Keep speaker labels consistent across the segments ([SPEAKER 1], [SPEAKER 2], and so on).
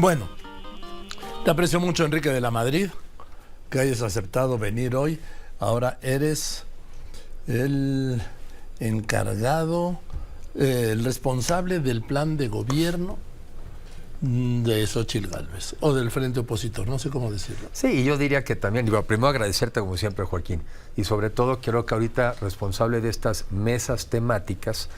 [SPEAKER 1] Bueno, te aprecio mucho, Enrique de la Madrid, que hayas aceptado venir hoy. Ahora eres el encargado, el responsable del plan de gobierno de Xóchitl Gálvez, o del frente opositor, no sé cómo decirlo.
[SPEAKER 2] Sí, y yo diría que también, primero agradecerte como siempre, Joaquín, y sobre todo creo que ahorita responsable de estas mesas temáticas,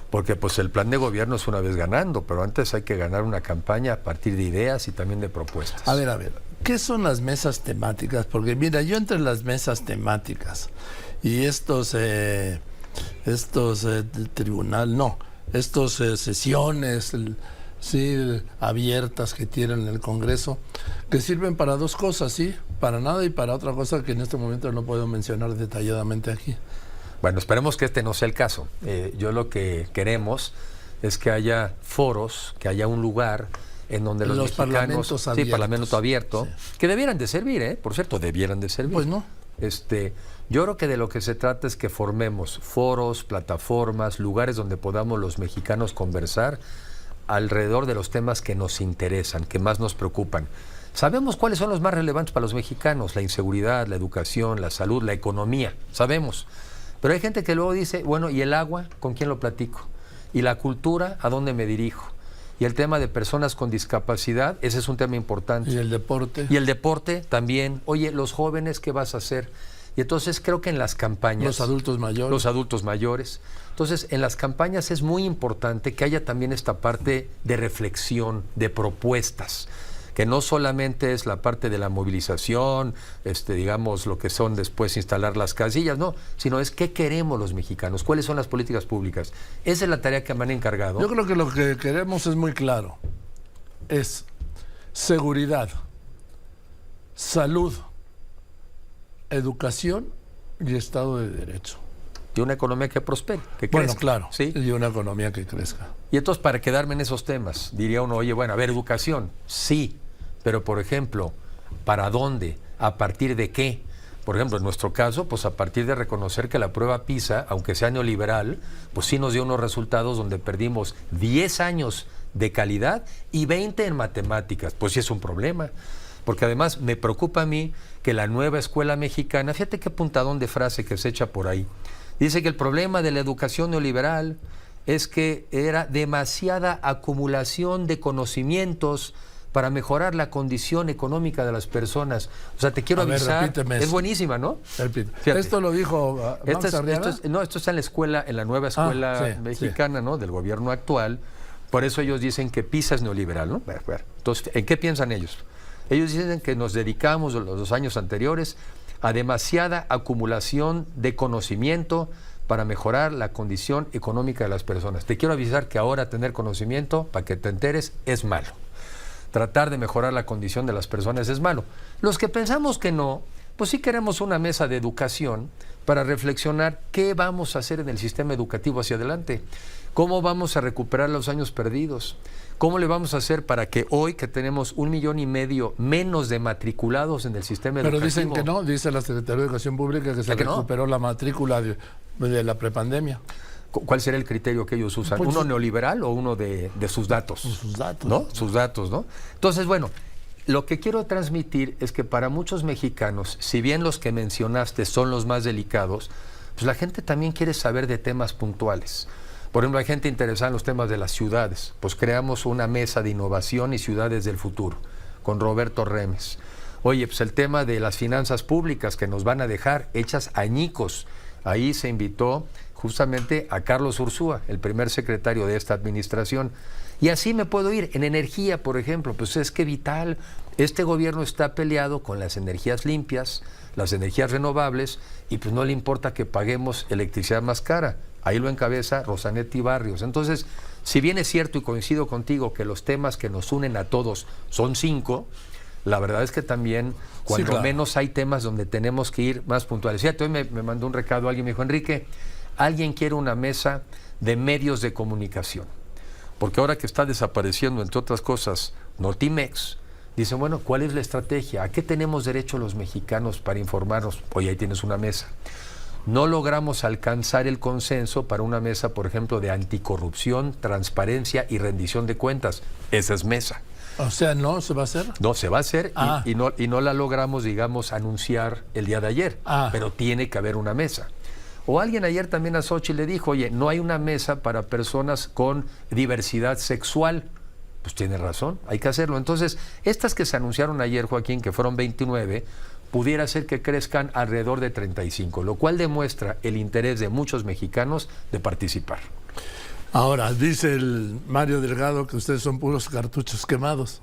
[SPEAKER 2] porque pues el plan de gobierno es una vez ganando, pero antes hay que ganar una campaña a partir de ideas y también de propuestas.
[SPEAKER 1] A ver, ¿qué son las mesas temáticas? Porque mira, yo entre las mesas temáticas y estos sesiones sí, abiertas que tienen en el Congreso, que sirven para dos cosas, sí, para nada y para otra cosa que en este momento no puedo mencionar detalladamente aquí.
[SPEAKER 2] Bueno, esperemos que este no sea el caso. Yo lo que queremos es que haya foros, que haya un lugar en donde los mexicanos... Sí, parlamento abierto, sí, que debieran de servir, por cierto, debieran de servir.
[SPEAKER 1] Pues no.
[SPEAKER 2] Yo creo que de lo que se trata es que formemos foros, plataformas, lugares donde podamos los mexicanos conversar alrededor de los temas que nos interesan, que más nos preocupan. Sabemos cuáles son los más relevantes para los mexicanos: la inseguridad, la educación, la salud, la economía, sabemos. Pero hay gente que luego dice, bueno, ¿y el agua? ¿Con quién lo platico? ¿Y la cultura? ¿A dónde me dirijo? Y el tema de personas con discapacidad, ese es un tema importante.
[SPEAKER 1] ¿Y el deporte?
[SPEAKER 2] Y el deporte también. Oye, los jóvenes, ¿qué vas a hacer? Y entonces creo que en las campañas...
[SPEAKER 1] Los adultos mayores.
[SPEAKER 2] Los adultos mayores. Entonces, en las campañas es muy importante que haya también esta parte de reflexión, de propuestas, que no solamente es la parte de la movilización, digamos, lo que son después instalar las casillas, no, sino es qué queremos los mexicanos, cuáles son las políticas públicas. Esa es la tarea que me han encargado.
[SPEAKER 1] Yo creo que lo que queremos es muy claro. Es seguridad, salud, educación y Estado de Derecho.
[SPEAKER 2] Y una economía que prospere, que crezca.
[SPEAKER 1] Bueno, claro,
[SPEAKER 2] ¿sí?
[SPEAKER 1] Y una economía que crezca.
[SPEAKER 2] Y entonces, para quedarme en esos temas, diría uno, oye, bueno, a ver, educación, sí, pero por ejemplo, ¿para dónde? ¿A partir de qué? Por ejemplo, en nuestro caso, pues a partir de reconocer que la prueba PISA, aunque sea neoliberal, pues sí nos dio unos resultados donde perdimos 10 años de calidad y 20 en matemáticas. Pues sí es un problema, porque además me preocupa a mí que la nueva escuela mexicana, fíjate qué puntadón de frase que se echa por ahí, dice que el problema de la educación neoliberal es que era demasiada acumulación de conocimientos para mejorar la condición económica de las personas. O sea, te quiero avisar, es buenísima, ¿no?
[SPEAKER 1] Esto lo dijo
[SPEAKER 2] Arriaga. Esto está en la escuela, en la nueva escuela mexicana, ¿no? Del gobierno actual. Por eso ellos dicen que PISA es neoliberal, ¿no? Entonces, ¿en qué piensan ellos? Ellos dicen que nos dedicamos los 2 años anteriores a demasiada acumulación de conocimiento para mejorar la condición económica de las personas. Te quiero avisar que ahora tener conocimiento, para que te enteres, es malo. Tratar de mejorar la condición de las personas es malo. Los que pensamos que no, pues sí queremos una mesa de educación para reflexionar qué vamos a hacer en el sistema educativo hacia adelante, cómo vamos a recuperar los años perdidos, cómo le vamos a hacer para que hoy, que tenemos 1,5 millones menos de matriculados en el sistema educativo...
[SPEAKER 1] Pero dicen que no, dice la Secretaría de Educación Pública que se recuperó la matrícula de la prepandemia.
[SPEAKER 2] ¿Cuál será el criterio que ellos usan?
[SPEAKER 1] Pues,
[SPEAKER 2] ¿uno neoliberal o uno de sus datos?
[SPEAKER 1] Sus datos.
[SPEAKER 2] ¿No? Sus datos, ¿no? Entonces, bueno, lo que quiero transmitir es que para muchos mexicanos, si bien los que mencionaste son los más delicados, pues la gente también quiere saber de temas puntuales. Por ejemplo, hay gente interesada en los temas de las ciudades. Pues creamos una mesa de innovación y ciudades del futuro con Roberto Remes. Oye, pues el tema de las finanzas públicas que nos van a dejar hechas añicos. Ahí se invitó justamente a Carlos Ursúa, el primer secretario de esta administración. Y así me puedo ir. En energía, por ejemplo, pues es que vital. Este gobierno está peleado con las energías limpias, las energías renovables, y pues no le importa que paguemos electricidad más cara. Ahí lo encabeza Rosanetti Barrios. Entonces, si bien es cierto y coincido contigo que los temas que nos unen a todos son 5, la verdad es que también, cuando menos hay temas donde tenemos que ir más puntuales. Fíjate, hoy me mandó un recado alguien, me dijo, Enrique, alguien quiere una mesa de medios de comunicación, porque ahora que está desapareciendo, entre otras cosas, Notimex, dicen, bueno, ¿cuál es la estrategia? ¿A qué tenemos derecho los mexicanos para informarnos? Oye, ahí tienes una mesa. No logramos alcanzar el consenso para una mesa, por ejemplo, de anticorrupción, transparencia y rendición de cuentas. Esa es mesa.
[SPEAKER 1] O sea, ¿no se va a hacer?
[SPEAKER 2] No, se va a hacer y no la logramos, digamos, anunciar el día de ayer, pero tiene que haber una mesa. O alguien ayer también a Xochitl le dijo, oye, no hay una mesa para personas con diversidad sexual. Pues tiene razón, hay que hacerlo. Entonces, estas que se anunciaron ayer, Joaquín, que fueron 29, pudiera ser que crezcan alrededor de 35, lo cual demuestra el interés de muchos mexicanos de participar.
[SPEAKER 1] Ahora, dice el Mario Delgado que ustedes son puros cartuchos quemados.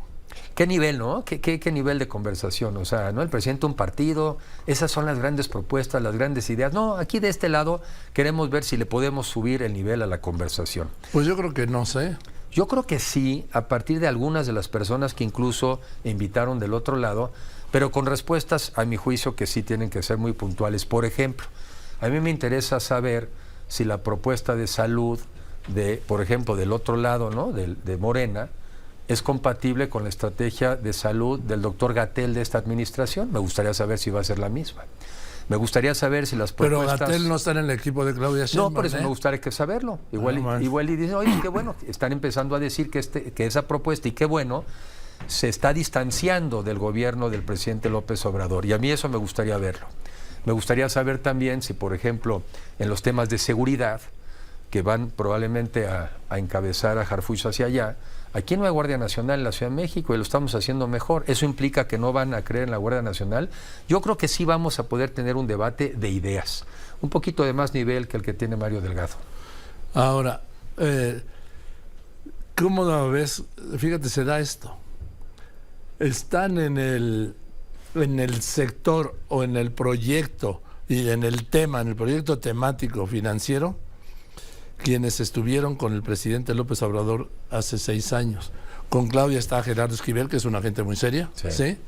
[SPEAKER 2] ¿Qué nivel, no? ¿Qué nivel de conversación? O sea, ¿no? El presidente de un partido, esas son las grandes propuestas, las grandes ideas. No, aquí de este lado queremos ver si le podemos subir el nivel a la conversación.
[SPEAKER 1] Pues yo creo que no sé.
[SPEAKER 2] Yo creo que sí, a partir de algunas de las personas que incluso invitaron del otro lado, pero con respuestas, a mi juicio, que sí tienen que ser muy puntuales. Por ejemplo, a mí me interesa saber si la propuesta de salud, por ejemplo, del otro lado, ¿no? de Morena, es compatible con la estrategia de salud del doctor Gatell de esta administración. Me gustaría saber si va a ser la misma. Me gustaría saber si las propuestas...
[SPEAKER 1] Pero Gatell no está en el equipo de Claudia Sheinbaum.
[SPEAKER 2] No, por eso me gustaría que saberlo. Igual y dicen, oye, qué bueno, están empezando a decir que esa propuesta, y qué bueno, se está distanciando del gobierno del presidente López Obrador. Y a mí eso me gustaría verlo. Me gustaría saber también si, por ejemplo, en los temas de seguridad, que van probablemente a encabezar a Harfuch hacia allá, aquí no hay Guardia Nacional en la Ciudad de México y lo estamos haciendo mejor. ¿Eso implica que no van a creer en la Guardia Nacional? Yo creo que sí vamos a poder tener un debate de ideas, un poquito de más nivel que el que tiene Mario Delgado.
[SPEAKER 1] Ahora, ¿cómo lo ves? Fíjate, se da esto. Están en el sector o en el proyecto y en el proyecto temático financiero, quienes estuvieron con el presidente López Obrador hace 6 años. Con Claudia está Gerardo Esquivel, que es una gente muy seria, ¿sí?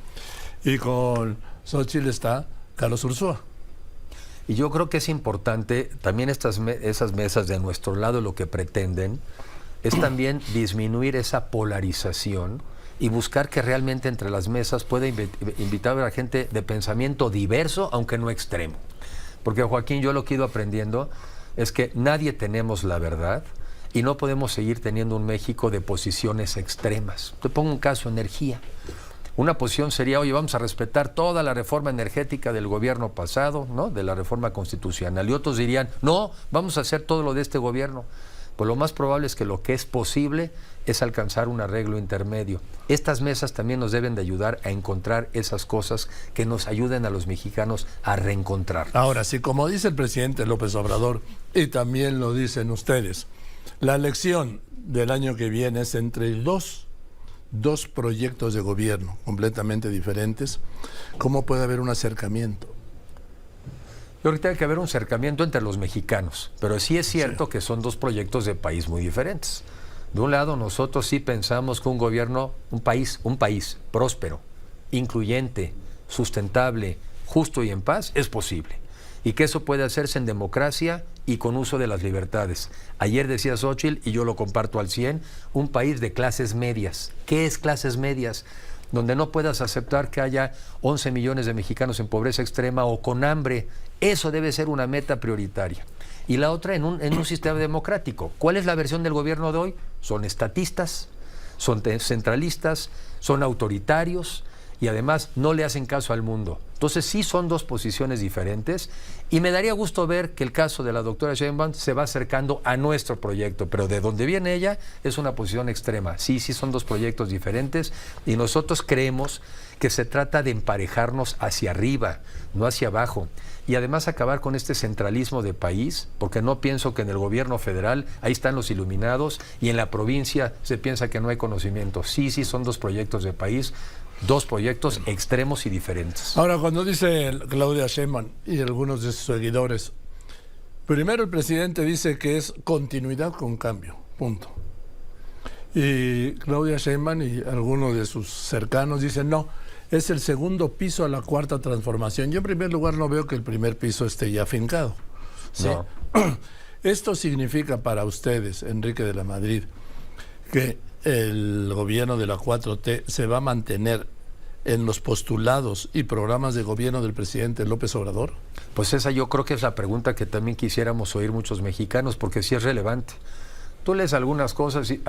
[SPEAKER 1] Y con Xochitl está Carlos Ursúa.
[SPEAKER 2] Y yo creo que es importante, también esas mesas de nuestro lado lo que pretenden es también disminuir esa polarización y buscar que realmente entre las mesas pueda invitar a la gente de pensamiento diverso, aunque no extremo. Porque, Joaquín, yo lo que he ido aprendiendo es que nadie tenemos la verdad y no podemos seguir teniendo un México de posiciones extremas. Te pongo un caso, energía. Una posición sería, oye, vamos a respetar toda la reforma energética del gobierno pasado, ¿no? De la reforma constitucional. Y otros dirían, no, vamos a hacer todo lo de este gobierno. Pues lo más probable es que lo que es posible es alcanzar un arreglo intermedio. Estas mesas también nos deben de ayudar a encontrar esas cosas que nos ayuden a los mexicanos a reencontrar.
[SPEAKER 1] Ahora, si como dice el presidente López Obrador, y también lo dicen ustedes, la elección del año que viene es entre dos proyectos de gobierno completamente diferentes, ¿cómo puede haber un acercamiento?
[SPEAKER 2] Yo creo que tiene que haber un acercamiento entre los mexicanos, pero sí es cierto que son 2 proyectos de país muy diferentes. De un lado, nosotros sí pensamos que un país próspero, incluyente, sustentable, justo y en paz, es posible. Y que eso puede hacerse en democracia y con uso de las libertades. Ayer decía Xochitl, y yo lo comparto al 100, un país de clases medias. ¿Qué es clases medias? Donde no puedas aceptar que haya 11 millones de mexicanos en pobreza extrema o con hambre. Eso debe ser una meta prioritaria. Y la otra, en un sistema democrático. ¿Cuál es la versión del gobierno de hoy? Son estatistas, son centralistas, son autoritarios y además no le hacen caso al mundo. Entonces sí son 2 posiciones diferentes y me daría gusto ver que el caso de la doctora Sheinbaum se va acercando a nuestro proyecto, pero de donde viene ella es una posición extrema. Sí son 2 proyectos diferentes y nosotros creemos que se trata de emparejarnos hacia arriba, no hacia abajo. Y además acabar con este centralismo de país, porque no pienso que en el gobierno federal ahí están los iluminados y en la provincia se piensa que no hay conocimiento. Sí son 2 proyectos de país, 2 proyectos extremos y diferentes.
[SPEAKER 1] Ahora, cuando dice Claudia Sheinbaum y algunos de sus seguidores, primero el presidente dice que es continuidad con cambio, punto. Y Claudia Sheinbaum y algunos de sus cercanos dicen no, es el segundo piso a la 4ª transformación. Yo en primer lugar no veo que el primer piso esté ya afincado. ¿Sí? No. Esto significa para ustedes, Enrique de la Madrid, que el gobierno de la 4T se va a mantener en los postulados y programas de gobierno del presidente López Obrador.
[SPEAKER 2] Pues esa yo creo que es la pregunta que también quisiéramos oír muchos mexicanos, porque sí es relevante. tú lees algunas cosas y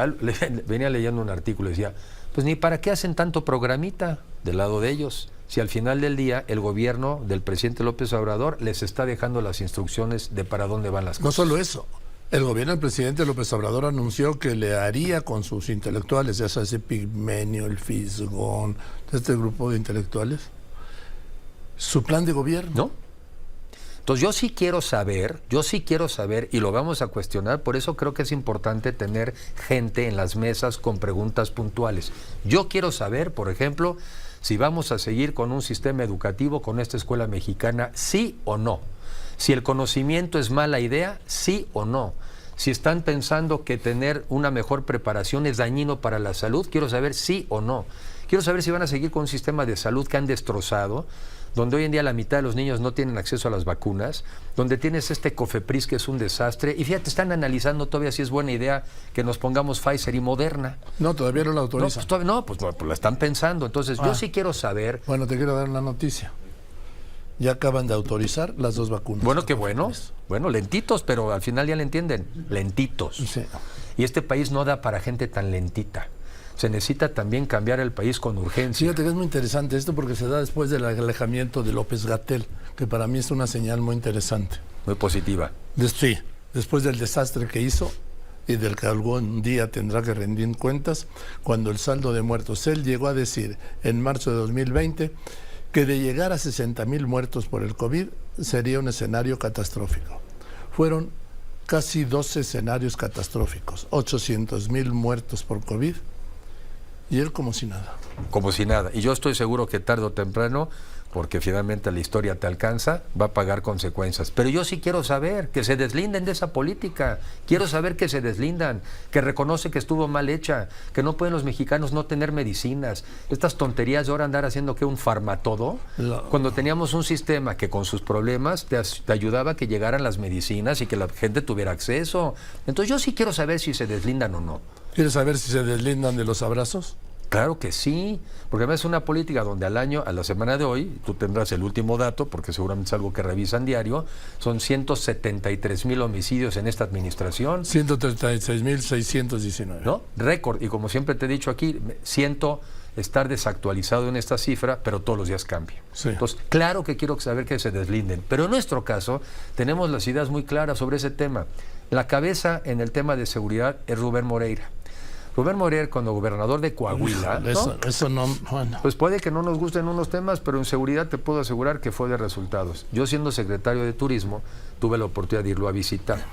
[SPEAKER 2] venía leyendo un artículo y decía, pues ni para qué hacen tanto programita del lado de ellos, si al final del día el gobierno del presidente López Obrador les está dejando las instrucciones de para dónde van las cosas.
[SPEAKER 1] No solo eso, el gobierno del presidente López Obrador anunció que le haría con sus intelectuales, ya sea ese Pigmenio, el Fisgón, este grupo de intelectuales, su plan de gobierno.
[SPEAKER 2] ¿No? Entonces yo sí quiero saber, y lo vamos a cuestionar, por eso creo que es importante tener gente en las mesas con preguntas puntuales. Yo quiero saber, por ejemplo, si vamos a seguir con un sistema educativo, con esta escuela mexicana, sí o no. Si el conocimiento es mala idea, sí o no. Si están pensando que tener una mejor preparación es dañino para la salud, quiero saber sí o no. Quiero saber si van a seguir con un sistema de salud que han destrozado, donde hoy en día la mitad de los niños no tienen acceso a las vacunas, donde tienes este COFEPRIS que es un desastre, y fíjate, están analizando todavía si es buena idea que nos pongamos Pfizer y Moderna.
[SPEAKER 1] No, todavía no la autorizan.
[SPEAKER 2] Pues la están pensando. Entonces yo sí quiero saber...
[SPEAKER 1] Bueno, te quiero dar una noticia. Ya acaban de autorizar las 2 vacunas.
[SPEAKER 2] Bueno, qué bueno. Bueno, lentitos, pero al final ya le entienden. Lentitos.
[SPEAKER 1] Sí.
[SPEAKER 2] Y este país no da para gente tan lentita. Se necesita también cambiar el país con urgencia.
[SPEAKER 1] Fíjate que es muy interesante esto porque se da después del alejamiento de López-Gatell, que para mí es una señal muy interesante.
[SPEAKER 2] Muy positiva.
[SPEAKER 1] Sí, después del desastre que hizo y del que algún día tendrá que rendir cuentas, cuando el saldo de muertos, él llegó a decir en marzo de 2020 que de llegar a 60,000 muertos por el COVID sería un escenario catastrófico. Fueron casi 12 escenarios catastróficos, 800,000 muertos por COVID, y él como si nada.
[SPEAKER 2] Como si nada. Y yo estoy seguro que tarde o temprano, porque finalmente la historia te alcanza, va a pagar consecuencias. Pero yo sí quiero saber que se deslinden de esa política. Quiero saber que se deslindan, que reconoce que estuvo mal hecha, que no pueden los mexicanos no tener medicinas. Estas tonterías de ahora andar haciendo que un farmatodo, cuando teníamos un sistema que con sus problemas te ayudaba a que llegaran las medicinas y que la gente tuviera acceso. Entonces yo sí quiero saber si se deslindan o no.
[SPEAKER 1] ¿Quieres saber si se deslindan de los abrazos?
[SPEAKER 2] Claro que sí, porque además es una política donde al año, a la semana de hoy, tú tendrás el último dato, porque seguramente es algo que revisan diario, son 173,000 homicidios en esta administración.
[SPEAKER 1] 136,619.
[SPEAKER 2] ¿No? Récord, y como siempre te he dicho aquí, siento estar desactualizado en esta cifra, pero todos los días cambia.
[SPEAKER 1] Sí.
[SPEAKER 2] Entonces, claro que quiero saber que se deslinden, pero en nuestro caso tenemos las ideas muy claras sobre ese tema. La cabeza en el tema de seguridad es Rubén Moreira. Rubén Moreira, cuando gobernador de Coahuila,
[SPEAKER 1] eso no, bueno.
[SPEAKER 2] Pues puede que no nos gusten unos temas, pero en seguridad te puedo asegurar que fue de resultados. Yo, siendo secretario de Turismo, tuve la oportunidad de irlo a visitar.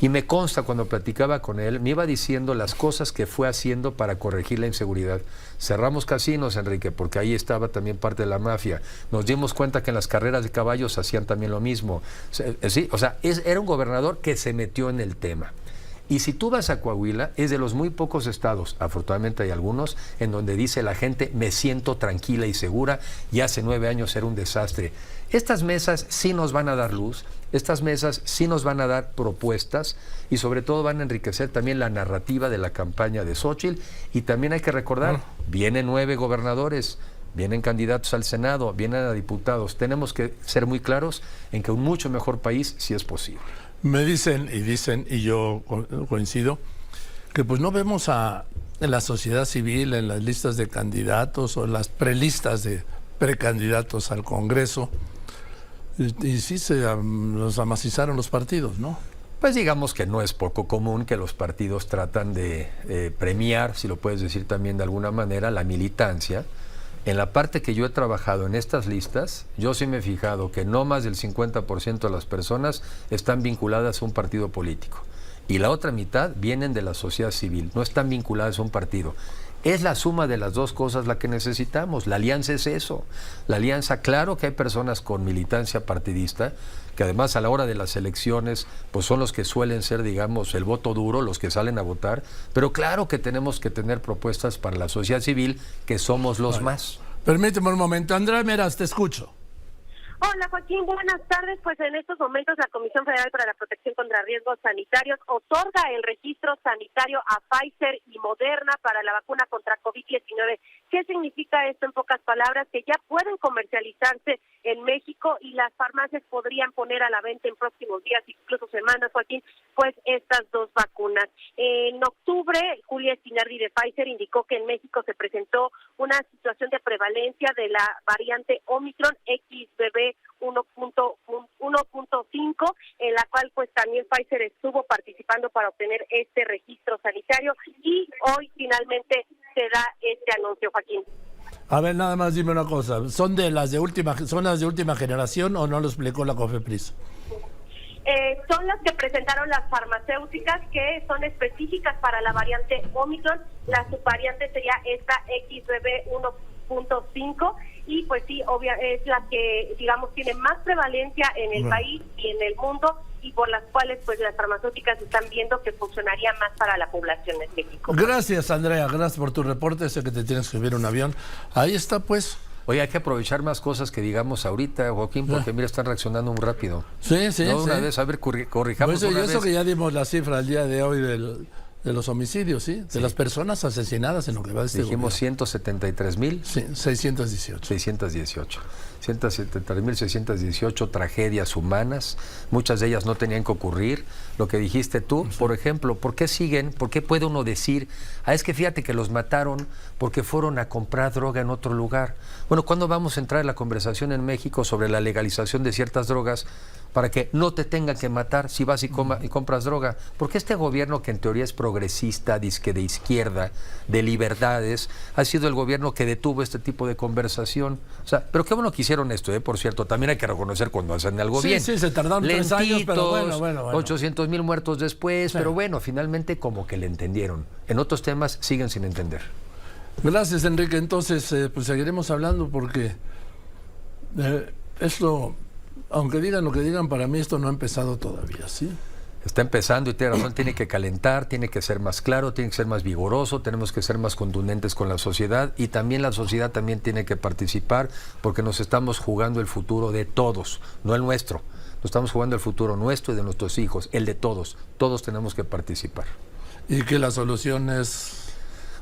[SPEAKER 2] Y me consta, cuando platicaba con él, me iba diciendo las cosas que fue haciendo para corregir la inseguridad. Cerramos casinos, Enrique, porque ahí estaba también parte de la mafia. Nos dimos cuenta que en las carreras de caballos hacían también lo mismo. Sí, o sea, era un gobernador que se metió en el tema. Y si tú vas a Coahuila, es de los muy pocos estados, afortunadamente hay algunos, en donde dice la gente, me siento tranquila y segura, y hace 9 años era un desastre. Estas mesas sí nos van a dar luz, estas mesas sí nos van a dar propuestas, y sobre todo van a enriquecer también la narrativa de la campaña de Xóchitl, y también hay que recordar, vienen 9 gobernadores, vienen candidatos al Senado, vienen a diputados. Tenemos que ser muy claros en que un mucho mejor país sí es posible.
[SPEAKER 1] Me dicen, y yo coincido, que pues no vemos en la sociedad civil, en las listas de candidatos o en las prelistas de precandidatos al Congreso, y sí los amacizaron los partidos, ¿no?
[SPEAKER 2] Pues digamos que no es poco común que los partidos tratan de premiar, si lo puedes decir también de alguna manera, la militancia. En la parte que yo he trabajado en estas listas, yo sí me he fijado que no más del 50% de las personas están vinculadas a un partido político. Y la otra mitad vienen de la sociedad civil, no están vinculadas a un partido. Es la suma de las dos cosas la que necesitamos. La alianza es eso. La alianza, claro que hay personas con militancia partidista, que además a la hora de las elecciones pues son los que suelen ser, digamos, el voto duro, los que salen a votar, pero claro que tenemos que tener propuestas para la sociedad civil, que somos los más.
[SPEAKER 1] Permíteme un momento. Andrea Meraz, te escucho.
[SPEAKER 3] Hola Joaquín, buenas tardes. Pues en estos momentos la Comisión Federal para la Protección contra Riesgos Sanitarios otorga el registro sanitario a Pfizer y Moderna para la vacuna contra COVID-19. ¿Qué significa esto en pocas palabras? Que ya pueden comercializarse en México y las farmacias podrían poner a la venta en próximos días, incluso semanas, Joaquín, pues estas dos vacunas. En octubre, Julia Spinardi de Pfizer indicó que en México se presentó una situación de prevalencia de la variante Omicron XBB 1.5, en la cual pues también Pfizer estuvo participando para obtener este registro sanitario y hoy finalmente se da este anuncio, Joaquín.
[SPEAKER 1] A ver, nada más dime una cosa, ¿son las de última generación o no lo explicó la COFEPRIS?
[SPEAKER 3] Son las que presentaron las farmacéuticas, que son específicas para la variante Omicron. La subvariante sería esta XBB 1.5 y pues sí, es la que, digamos, tiene más prevalencia en el país y en el mundo, y por las cuales pues las farmacéuticas están viendo que funcionaría más para la población en México.
[SPEAKER 1] Gracias, Andrea, gracias por tu reporte. Sé que te tienes que subir un avión. Ahí está, pues.
[SPEAKER 2] Oye, hay que aprovechar más cosas que digamos ahorita, Joaquín, porque mira, están reaccionando muy rápido.
[SPEAKER 1] Sí.
[SPEAKER 2] Una vez, a ver, corrijamos
[SPEAKER 1] pues
[SPEAKER 2] una vez.
[SPEAKER 1] Eso que ya dimos la cifra el día de hoy de los homicidios, ¿sí? De las personas asesinadas en lo que va de este
[SPEAKER 2] Dijimos 173,000.
[SPEAKER 1] Sí, 618.
[SPEAKER 2] 173,618 tragedias humanas, muchas de ellas no tenían que ocurrir. Lo que dijiste tú, por ejemplo, ¿por qué puede uno decir, es que fíjate que los mataron porque fueron a comprar droga en otro lugar? Bueno, ¿cuándo vamos a entrar en la conversación en México sobre la legalización de ciertas drogas para que no te tengan que matar si vas y compras droga? Porque este gobierno, que en teoría es progresista, dizque de izquierda, de libertades, ha sido el gobierno que detuvo este tipo de conversación. O sea, pero qué bueno que hicieron esto, por cierto. También hay que reconocer cuando hacen algo bien.
[SPEAKER 1] Sí, se tardaron 3 años, pero bueno.
[SPEAKER 2] 800,000 muertos después, pero bueno, finalmente como que le entendieron. En otros temas siguen sin entender.
[SPEAKER 1] Gracias, Enrique. Entonces, pues seguiremos hablando porque esto, aunque digan lo que digan, para mí esto no ha empezado todavía, ¿sí?
[SPEAKER 2] Está empezando y tiene razón, tiene que calentar, tiene que ser más claro, tiene que ser más vigoroso, tenemos que ser más contundentes con la sociedad, y también la sociedad también tiene que participar, porque nos estamos jugando el futuro de todos, no el nuestro. Nos estamos jugando el futuro nuestro y de nuestros hijos, el de todos. Todos tenemos que participar.
[SPEAKER 1] ¿Y que la solución es?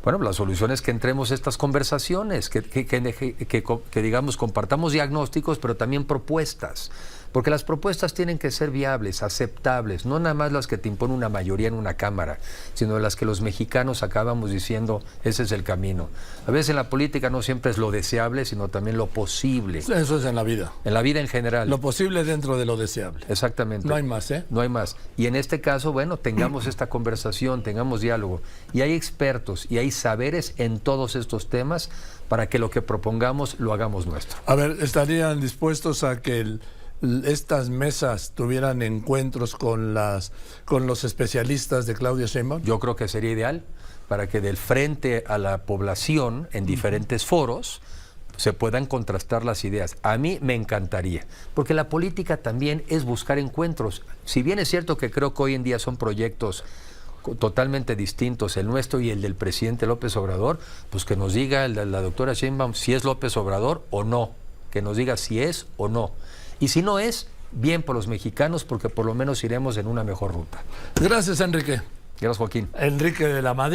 [SPEAKER 2] Bueno, la solución es que entremos a estas conversaciones, que digamos, compartamos diagnósticos, pero también propuestas. Porque las propuestas tienen que ser viables, aceptables, no nada más las que te impone una mayoría en una Cámara, sino las que los mexicanos acabamos diciendo, ese es el camino. A veces en la política no siempre es lo deseable, sino también lo posible.
[SPEAKER 1] Eso es en la vida.
[SPEAKER 2] En la vida en general.
[SPEAKER 1] Lo posible dentro de lo deseable.
[SPEAKER 2] Exactamente.
[SPEAKER 1] No hay más, ¿eh?
[SPEAKER 2] No hay más. Y en este caso, bueno, tengamos esta conversación, tengamos diálogo. Y hay expertos y hay saberes en todos estos temas para que lo que propongamos lo hagamos nuestro.
[SPEAKER 1] A ver, ¿estarían dispuestos a que estas mesas tuvieran encuentros con los especialistas de Claudia Sheinbaum?
[SPEAKER 2] Yo creo que sería ideal para que del frente a la población, en diferentes foros, se puedan contrastar las ideas. A mí me encantaría, porque la política también es buscar encuentros. Si bien es cierto que creo que hoy en día son proyectos totalmente distintos, el nuestro y el del presidente López Obrador, pues que nos diga la doctora Sheinbaum si es López Obrador o no, que nos diga si es o no. Y si no es, bien por los mexicanos, porque por lo menos iremos en una mejor ruta.
[SPEAKER 1] Gracias, Enrique.
[SPEAKER 2] Gracias, Joaquín.
[SPEAKER 1] Enrique de la Madrid.